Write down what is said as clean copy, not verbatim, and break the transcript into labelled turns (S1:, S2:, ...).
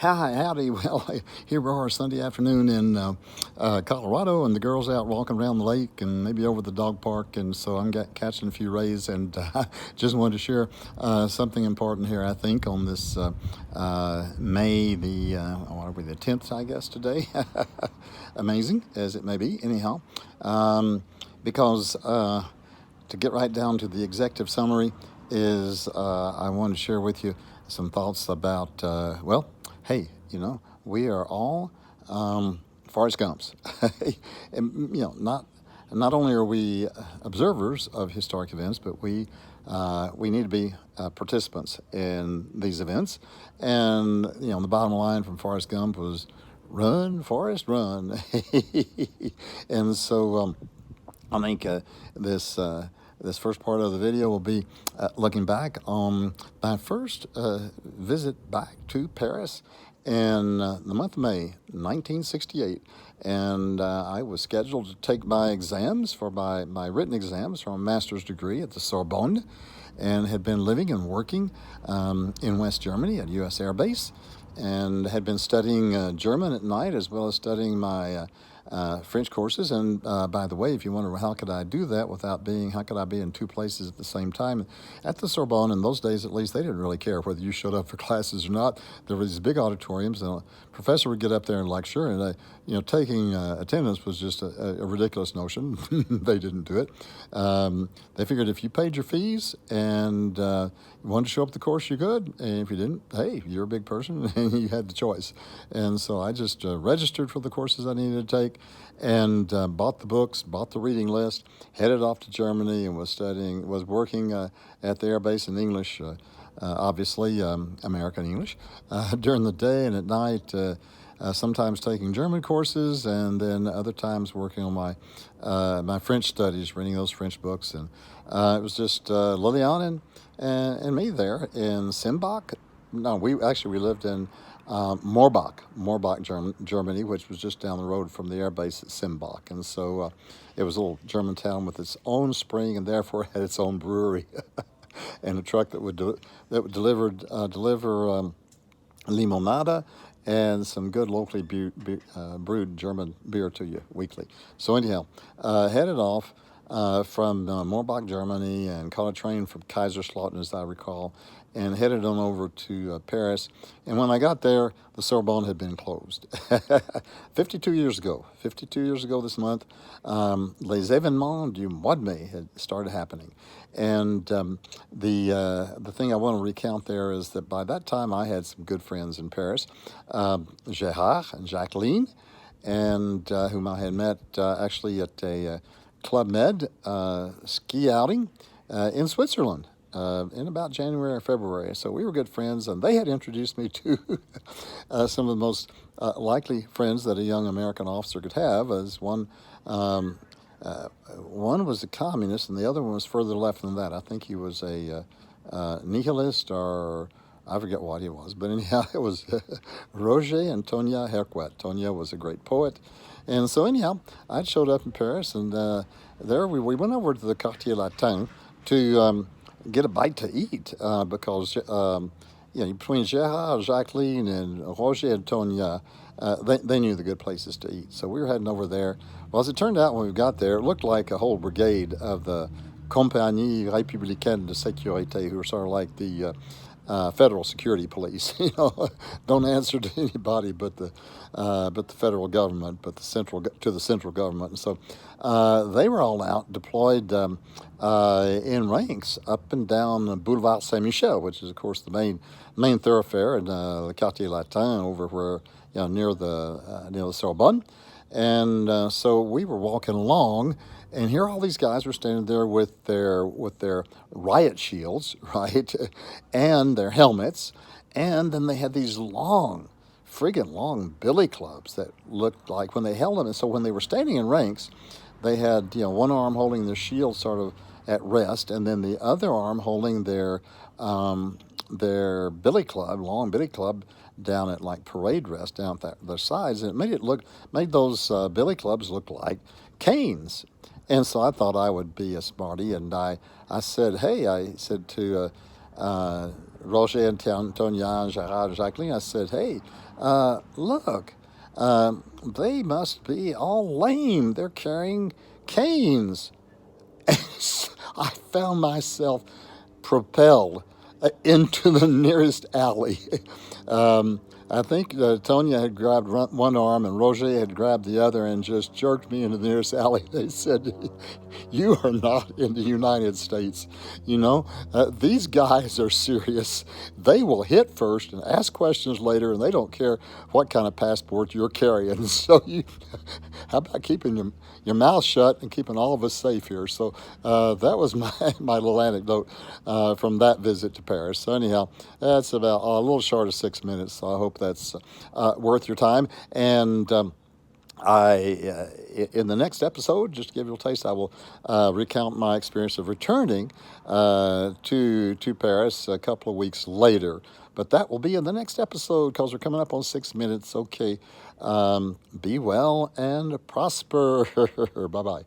S1: Hi, howdy. Well, here we are Sunday afternoon in Colorado, and the girls out walking around the lake and maybe over the dog park. And so I'm catching a few rays, and just wanted to share something important here, I think, on this May what are we, the 10th, I guess, today. Amazing as it may be, anyhow. Because to get right down to the executive summary is I want to share with you some thoughts about, hey, we are all Forrest Gumps. And, not only are we observers of historic events, but we need to be participants in these events. And the bottom line from Forrest Gump was, "Run, Forrest, run." And so I think this first part of the video will be looking back on my first visit back to Paris in the month of May 1968. And I was scheduled to take my exams for my written exams for a master's degree at the Sorbonne, and had been living and working in West Germany at U.S. Air Base, and had been studying German at night as well as studying my French courses. And by the way, if you wonder how could I do that how could I be in two places at the same time? At the Sorbonne, in those days at least, they didn't really care whether you showed up for classes or not. There were these big auditoriums, and a professor would get up there and lecture, and taking attendance was just a ridiculous notion. They didn't do it. They figured if you paid your fees and you wanted to show up the course, you could, and if you didn't, hey, you're a big person and you had the choice. And so I just registered for the courses I needed to take, and bought the books, bought the reading list, headed off to Germany, and was working at the air base in English, obviously American English, during the day, and at night sometimes taking German courses, and then other times working on my French studies, reading those French books. And it was just Liliane and me there in Simbach. No, we lived in Morbach, Germany, which was just down the road from the air base at Simbach. And so it was a little German town with its own spring, and therefore had its own brewery, and a truck that would deliver limonada and some good locally brewed German beer to you weekly. So anyhow, headed off from Morbach, Germany, and caught a train from Kaiserslautern, as I recall, and headed on over to Paris. And when I got there, the Sorbonne had been closed. 52 years ago this month, les événements du mois de mai had started happening. And the thing I want to recount there is that by that time I had some good friends in Paris, Gerard and Jacqueline, and whom I had met actually at a Club Med ski outing in Switzerland in about January or February. So we were good friends, and they had introduced me to some of the most likely friends that a young American officer could have, as one was a communist, and the other one was further left than that. I think he was a nihilist, or I forget what he was, but anyhow, it was Roger and Tonya Herquet. Tonya was a great poet. And so anyhow, I showed up in Paris, and there we went over to the Quartier Latin to get a bite to eat, because between Gerard, Jacqueline, and Roger and Tonya, they knew the good places to eat. So we were heading over there. Well, as it turned out, when we got there, it looked like a whole brigade of the Compagnie Républicaine de Sécurité, who were sort of like the federal security police. Don't answer to anybody but the federal government, but the central government. And so they were all out, deployed in ranks up and down Boulevard Saint-Michel, which is of course the main thoroughfare in the Quartier Latin, over where near the Sorbonne. And so we were walking along, and here all these guys were standing there with their riot shields, right, and their helmets, and then they had these friggin' long billy clubs that looked like, when they held them, and so when they were standing in ranks, they had one arm holding their shield sort of at rest, and then the other arm holding their billy club, long billy club, down at like parade rest down at their sides, and it made those billy clubs look like canes. And so I thought I would be a smarty, and I said to Roger and Tonya and Gerard and Jacqueline, I said, "Hey, Look, they must be all lame. They're carrying canes. I found myself propelled into the nearest alley. um, I think Tonya had grabbed one arm and Roger had grabbed the other and just jerked me into the nearest alley. They said, "You are not in the United States. You know, these guys are serious. They will hit first and ask questions later, and they don't care what kind of passport you're carrying." So how about keeping your mouth shut and keeping all of us safe here? So that was my little anecdote from that visit to Paris. So anyhow, that's about a little short of 6 minutes. So I hope that's worth your time. And in the next episode, just to give you a taste, I will recount my experience of returning to Paris a couple of weeks later. But that will be in the next episode because we're coming up on 6 minutes. Okay, be well and prosper. Bye bye.